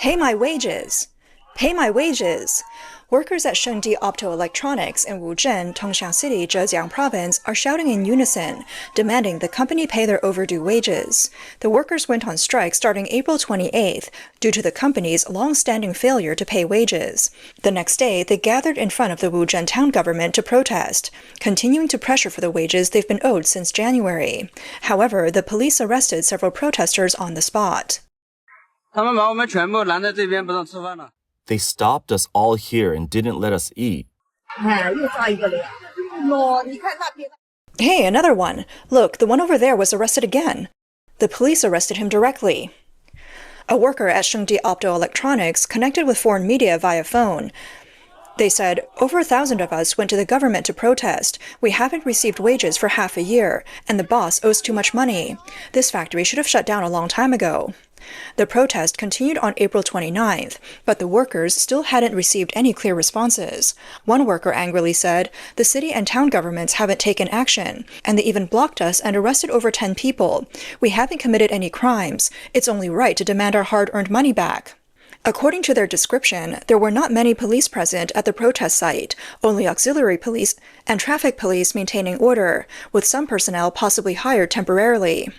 Pay my wages! Pay my wages! Workers at Shengdi Optoelectronics in Wuzhen, Tongxiang City, Zhejiang Province are shouting in unison, demanding the company pay their overdue wages. The workers went on strike starting April 28th due to the company's long-standing failure to pay wages. The next day, they gathered in front of the Wuzhen Town government to protest, continuing to pressure for the wages they've been owed since January. However, the police arrested several protesters on the spot. They stopped us all here and didn't let us eat. Hey, another one. Look, the one over there was arrested again. The police arrested him directly. A worker at Shengdi Optoelectronics connected with foreign media via phone. They said, over 1,000 of us went to the government to protest. We haven't received wages for half a year, and the boss owes too much money. This factory should have shut down a long time ago. The protest continued on April 29th, but the workers still hadn't received any clear responses. One worker angrily said, the city and town governments haven't taken action, and they even blocked us and arrested over 10 people. We haven't committed any crimes. It's only right to demand our hard-earned money back. According to their description, there were not many police present at the protest site, only auxiliary police and traffic police maintaining order, with some personnel possibly hired temporarily.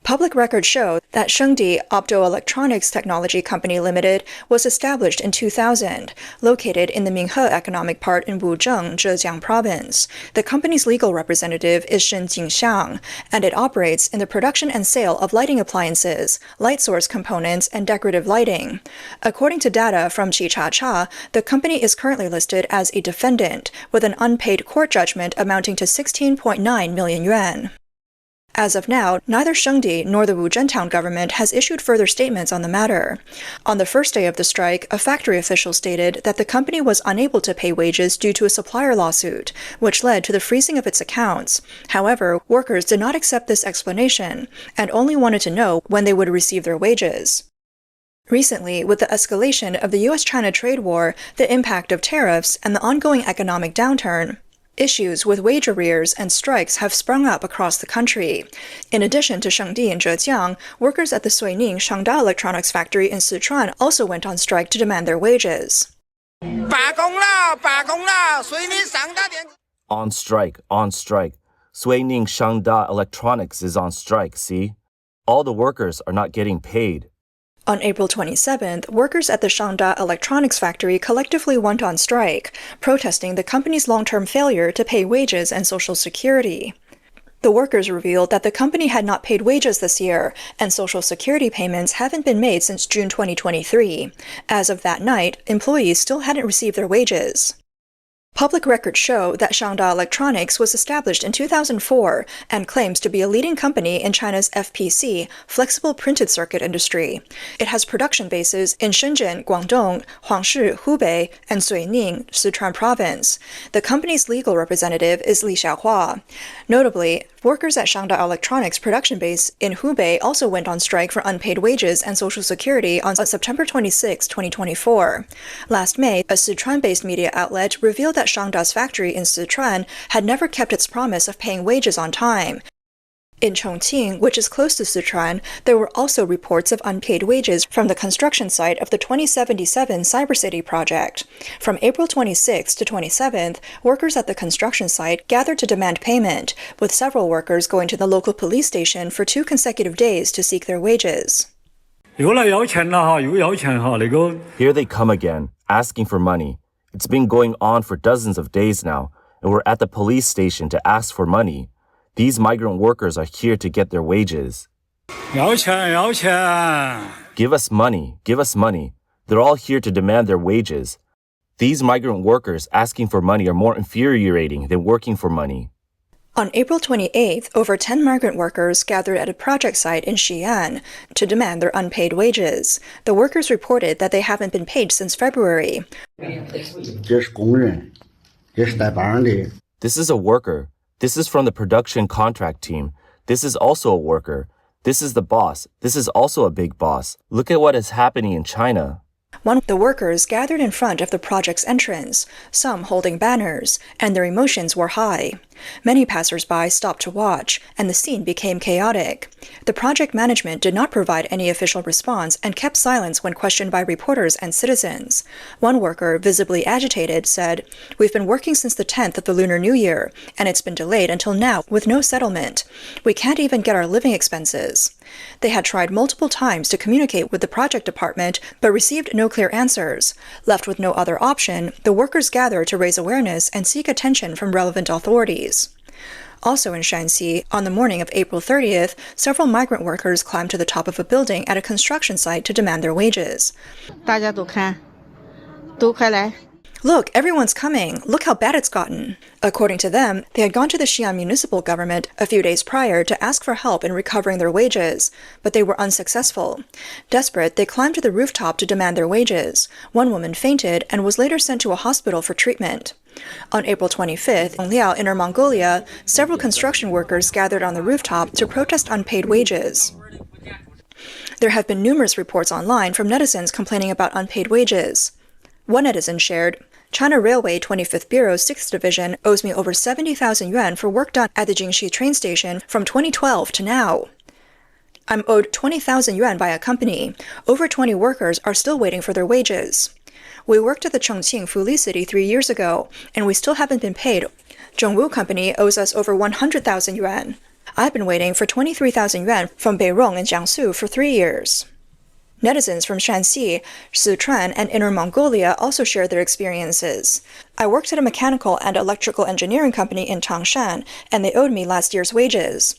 Public records show that Shengdi Optoelectronics Technology Company Limited was established in 2000, located in the Minghe Economic Part in Wuzhen, Zhejiang Province. The company's legal representative is Jinxiang, and it operates in the production and sale of lighting appliances, light source components, and decorative lighting. According to data from Chi-Cha-Cha, the company is currently listed as a defendant, with an unpaid court judgment amounting to 16.9 million yuan. As of now, neither Shengdi nor the Wuzhen Town government has issued further statements on the matter. On the first day of the strike, a factory official stated that the company was unable to pay wages due to a supplier lawsuit, which led to the freezing of its accounts. However, workers did not accept this explanation and only wanted to know when they would receive their wages. Recently, with the escalation of the U.S.-China trade war, the impact of tariffs, and the ongoing economic downturn, issues with wage arrears and strikes have sprung up across the country. In addition to Shengdi and Zhejiang, workers at the Suining Shangda Electronics factory in Sichuan also went on strike to demand their wages. On strike, on strike. Suining Shangda Electronics is on strike, see? All the workers are not getting paid. On April 27th, workers at the Shangda Electronics factory collectively went on strike, protesting the company's long-term failure to pay wages and Social Security. The workers revealed that the company had not paid wages this year, and Social Security payments haven't been made since June 2023. As of that night, employees still hadn't received their wages. Public records show that Shangda Electronics was established in 2004 and claims to be a leading company in China's FPC, flexible printed circuit industry. It has production bases in Shenzhen, Guangdong, Huangshi, Hubei, and Suining, Sichuan Province. The company's legal representative is Li Xiaohua. Notably, workers at Shangda Electronics production base in Hubei also went on strike for unpaid wages and Social Security on September 26, 2024. Last May, a Sichuan-based media outlet revealed that Shangda's factory in Sichuan had never kept its promise of paying wages on time. In Chongqing, which is close to Sichuan, there were also reports of unpaid wages from the construction site of the 2077 Cyber City project. From April 26th to 27th, workers at the construction site gathered to demand payment, with several workers going to the local police station for 2 consecutive days to seek their wages. Here they come again, asking for money. It's been going on for dozens of days now, and we're at the police station to ask for money. These migrant workers are here to get their wages. Give us money, give us money. They're all here to demand their wages. These migrant workers asking for money are more infuriating than working for money. On April 28th, over 10 migrant workers gathered at a project site in Shien to demand their unpaid wages. The workers reported that they haven't been paid since February. This is a worker. This is from the production contract team. This is also a worker. This is the boss. This is also a big boss. Look at what is happening in China. One of the workers gathered in front of the project's entrance, some holding banners, and their emotions were high. Many passers-by stopped to watch, and the scene became chaotic. The project management did not provide any official response and kept silence when questioned by reporters and citizens. One worker, visibly agitated, said, "We've been working since the 10th of the Lunar New Year, and it's been delayed until now with no settlement. We can't even get our living expenses." They had tried multiple times to communicate with the project department, but received no clear answers. Left with no other option, the workers gathered to raise awareness and seek attention from relevant authorities. Also in Shanxi, on the morning of April 30th, several migrant workers climbed to the top of a building at a construction site to demand their wages. 大家都看，都快来。 Look, everyone's coming. Look how bad it's gotten. According to them, they had gone to the Xi'an municipal government a few days prior to ask for help in recovering their wages, but they were unsuccessful. Desperate, they climbed to the rooftop to demand their wages. One woman fainted and was later sent to a hospital for treatment. On April 25th, in Liao, Inner Mongolia, several construction workers gathered on the rooftop to protest unpaid wages. There have been numerous reports online from netizens complaining about unpaid wages. One netizen shared, "China Railway 25th Bureau's 6th Division owes me over 70,000 yuan for work done at the Jingxi train station from 2012 to now. I'm owed 20,000 yuan by a company. Over 20 workers are still waiting for their wages. We worked at the Chongqing Fuli City 3 years ago, and we still haven't been paid. Zhongwu Company owes us over 100,000 yuan. I've been waiting for 23,000 yuan from Beirong and Jiangsu for 3 years." Netizens from Shanxi, Sichuan, and Inner Mongolia also shared their experiences. "I worked at a mechanical and electrical engineering company in Tangshan, and they owed me last year's wages.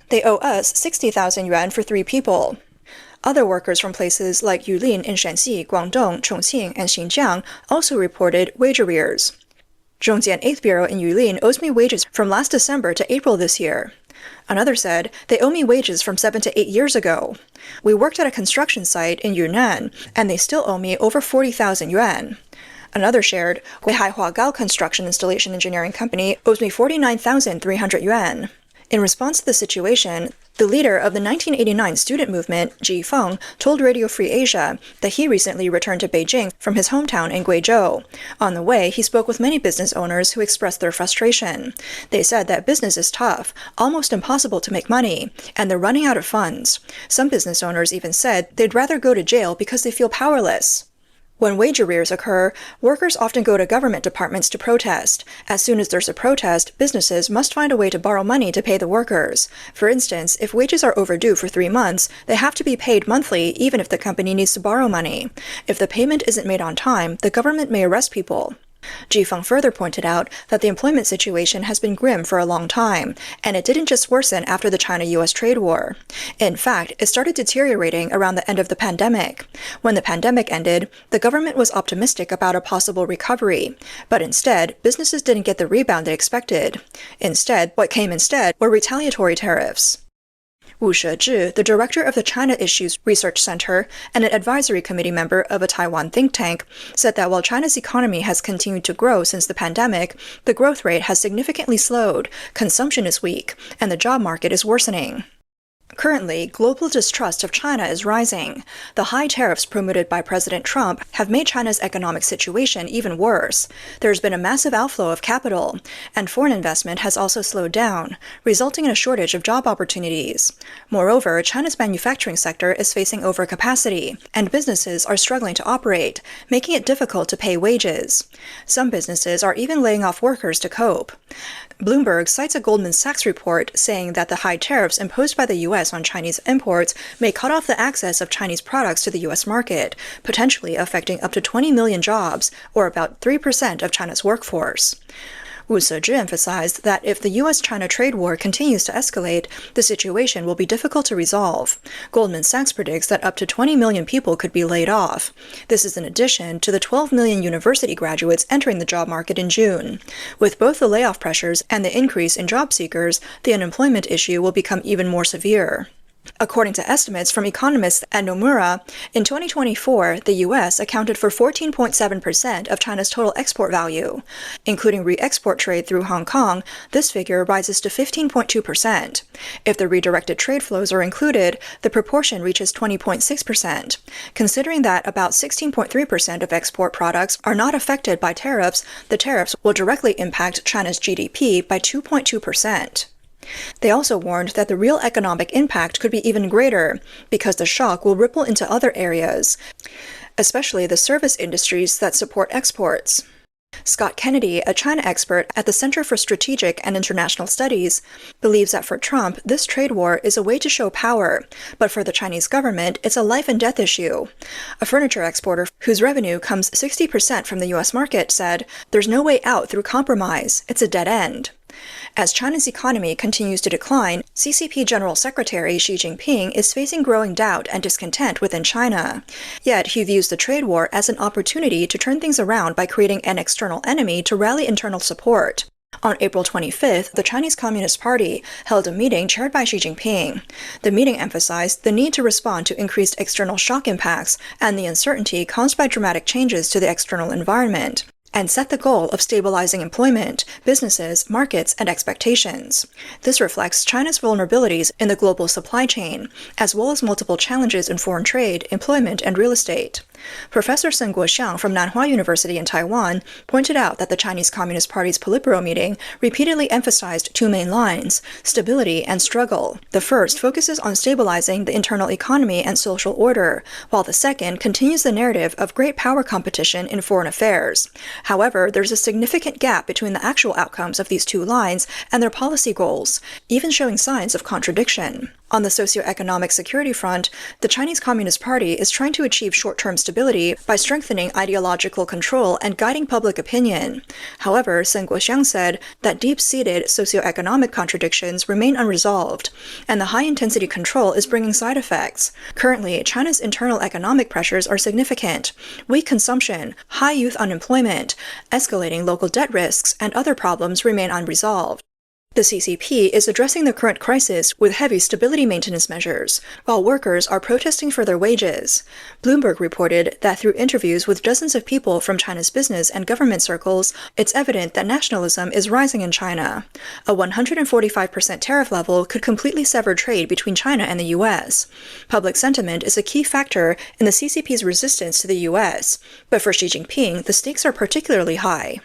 They owe us 60,000 yuan for 3 people." Other workers from places like Yulin in Shanxi, Guangdong, Chongqing, and Xinjiang also reported wage arrears. "Zhongjian 8th Bureau in Yulin owes me wages from last December to April this year." Another said, "They owe me wages from 7 to 8 years ago. We worked at a construction site in Yunnan, and they still owe me over 40,000 yuan." Another shared, "Weihai Huagao Construction Installation Engineering Company owes me 49,300 yuan." In response to the situation, the leader of the 1989 student movement, Ji Feng, told Radio Free Asia that he recently returned to Beijing from his hometown in Guizhou. On the way, he spoke with many business owners who expressed their frustration. They said that business is tough, almost impossible to make money, and they're running out of funds. Some business owners even said they'd rather go to jail because they feel powerless. When wage arrears occur, workers often go to government departments to protest. As soon as there's a protest, businesses must find a way to borrow money to pay the workers. For instance, if wages are overdue for 3 months, they have to be paid monthly even if the company needs to borrow money. If the payment isn't made on time, the government may arrest people. Ji Feng further pointed out that the employment situation has been grim for a long time, and it didn't just worsen after the China-US trade war. In fact, it started deteriorating around the end of the pandemic. When the pandemic ended, the government was optimistic about a possible recovery, but instead, businesses didn't get the rebound they expected. What came instead were retaliatory tariffs. Wu Shezhi, the director of the China Issues Research Center and an advisory committee member of a Taiwan think tank, said that while China's economy has continued to grow since the pandemic, the growth rate has significantly slowed, consumption is weak, and the job market is worsening. Currently, global distrust of China is rising. The high tariffs promoted by President Trump have made China's economic situation even worse. There's been a massive outflow of capital, and foreign investment has also slowed down, resulting in a shortage of job opportunities. Moreover, China's manufacturing sector is facing overcapacity, and businesses are struggling to operate, making it difficult to pay wages. Some businesses are even laying off workers to cope. Bloomberg cites a Goldman Sachs report saying that the high tariffs imposed by the U.S. on Chinese imports may cut off the access of Chinese products to the U.S. market, potentially affecting up to 20 million jobs, or about 3% of China's workforce. Wu Shezhi emphasized that if the U.S.-China trade war continues to escalate, the situation will be difficult to resolve. Goldman Sachs predicts that up to 20 million people could be laid off. This is in addition to the 12 million university graduates entering the job market in June. With both the layoff pressures and the increase in job seekers, the unemployment issue will become even more severe. According to estimates from economists at Nomura, in 2024, the U.S. accounted for 14.7% of China's total export value. Including re-export trade through Hong Kong, this figure rises to 15.2%. If the redirected trade flows are included, the proportion reaches 20.6%. Considering that about 16.3% of export products are not affected by tariffs, the tariffs will directly impact China's GDP by 2.2%. They also warned that the real economic impact could be even greater because the shock will ripple into other areas, especially the service industries that support exports. Scott Kennedy, a China expert at the Center for Strategic and International Studies, believes that for Trump, this trade war is a way to show power, but for the Chinese government, it's a life and death issue. A furniture exporter whose revenue comes 60% from the U.S. market said, "There's no way out through compromise. It's a dead end." As China's economy continues to decline, CCP General Secretary Xi Jinping is facing growing doubt and discontent within China. Yet he views the trade war as an opportunity to turn things around by creating an external enemy to rally internal support. On April 25th, the Chinese Communist Party held a meeting chaired by Xi Jinping. The meeting emphasized the need to respond to increased external shock impacts and the uncertainty caused by dramatic changes to the external environment, and set the goal of stabilizing employment, businesses, markets, and expectations. This reflects China's vulnerabilities in the global supply chain, as well as multiple challenges in foreign trade, employment, and real estate. Professor Sun Guoxiang from Nanhua University in Taiwan pointed out that the Chinese Communist Party's Politburo meeting repeatedly emphasized two main lines: stability and struggle. The first focuses on stabilizing the internal economy and social order, while the second continues the narrative of great power competition in foreign affairs. However, there's a significant gap between the actual outcomes of these two lines and their policy goals, even showing signs of contradiction. On the socioeconomic security front, the Chinese Communist Party is trying to achieve short-term stability by strengthening ideological control and guiding public opinion. However, Sun Guoxiang said that deep-seated socioeconomic contradictions remain unresolved, and the high-intensity control is bringing side effects. Currently, China's internal economic pressures are significant: weak consumption, high youth unemployment, escalating local debt risks, and other problems remain unresolved. The CCP is addressing the current crisis with heavy stability maintenance measures, while workers are protesting for their wages. Bloomberg reported that through interviews with dozens of people from China's business and government circles, it's evident that nationalism is rising in China. A 145% tariff level could completely sever trade between China and the U.S. Public sentiment is a key factor in the CCP's resistance to the U.S., but for Xi Jinping, the stakes are particularly high.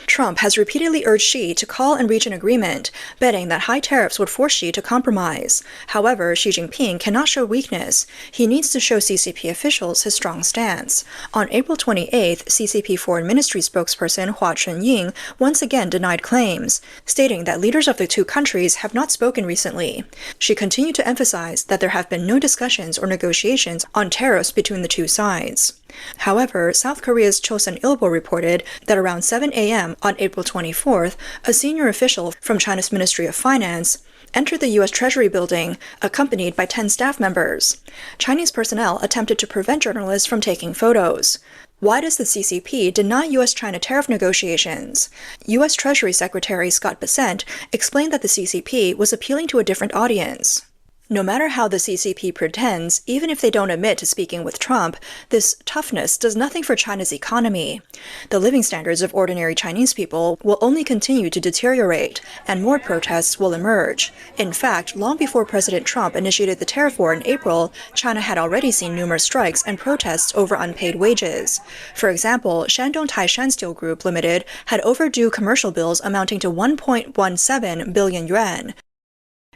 Trump has repeatedly urged Xi to call and reach an agreement, betting that high tariffs would force Xi to compromise. However, Xi Jinping cannot show weakness. He needs to show CCP officials his strong stance. On April 28th, CCP Foreign Ministry spokesperson Hua Chunying once again denied claims, stating that leaders of the two countries have not spoken recently. She continued to emphasize that there have been no discussions or negotiations on tariffs between the two sides. However, South Korea's Chosun Ilbo reported that around 7 a.m. on April 24th, a senior official from China's Ministry of Finance entered the U.S. Treasury building, accompanied by 10 staff members. Chinese personnel attempted to prevent journalists from taking photos. Why does the CCP deny U.S.-China tariff negotiations? U.S. Treasury Secretary Scott Bessent explained that the CCP was appealing to a different audience. No matter how the CCP pretends, even if they don't admit to speaking with Trump, this toughness does nothing for China's economy. The living standards of ordinary Chinese people will only continue to deteriorate, and more protests will emerge. In fact, long before President Trump initiated the tariff war in April, China had already seen numerous strikes and protests over unpaid wages. For example, Shandong Taishan Steel Group Limited had overdue commercial bills amounting to 1.17 billion yuan,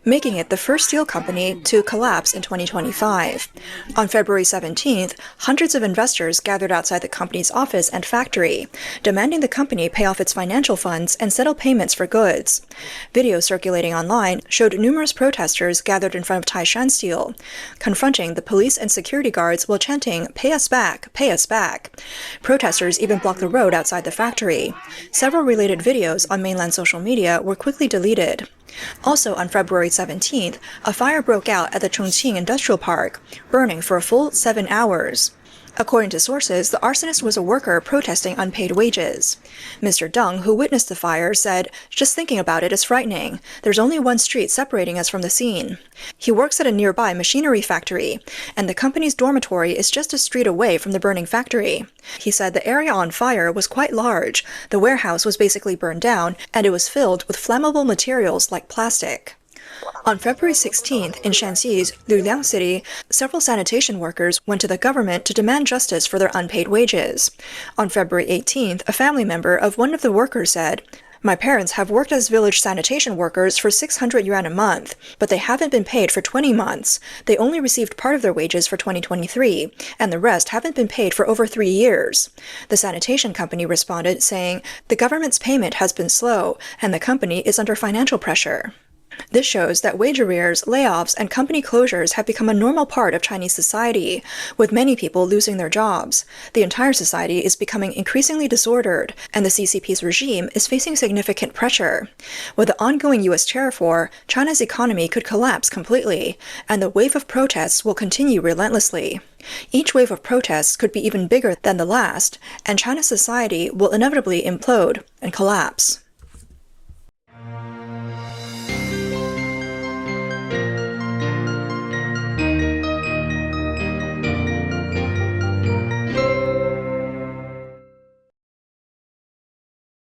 making it the first steel company to collapse in 2025. On February 17th, hundreds of investors gathered outside the company's office and factory, demanding the company pay off its financial funds and settle payments for goods. Videos circulating online showed numerous protesters gathered in front of Taishan Steel, confronting the police and security guards while chanting, "Pay us back, pay us back." Protesters even blocked the road outside the factory. Several related videos on mainland social media were quickly deleted. Also on February 17th, a fire broke out at the Chongqing Industrial Park, burning for a full 7 hours. According to sources, the arsonist was a worker protesting unpaid wages. Mr. Deng, who witnessed the fire, said, "Just thinking about it is frightening. There's only one street separating us from the scene." He works at a nearby machinery factory, and the company's dormitory is just a street away from the burning factory. He said the area on fire was quite large, the warehouse was basically burned down, and it was filled with flammable materials like plastic. On February 16th, in Shanxi's Zhejiang City, several sanitation workers went to the government to demand justice for their unpaid wages. On February 18th, a family member of one of the workers said, "My parents have worked as village sanitation workers for 600 yuan a month, but they haven't been paid for 20 months. They only received part of their wages for 2023, and the rest haven't been paid for over 3 years." The sanitation company responded, saying, "The government's payment has been slow, and the company is under financial pressure." This shows that wage arrears, layoffs, and company closures have become a normal part of Chinese society, with many people losing their jobs. The entire society is becoming increasingly disordered, and the CCP's regime is facing significant pressure. With the ongoing U.S. tariff war, China's economy could collapse completely, and the wave of protests will continue relentlessly. Each wave of protests could be even bigger than the last, and China's society will inevitably implode and collapse.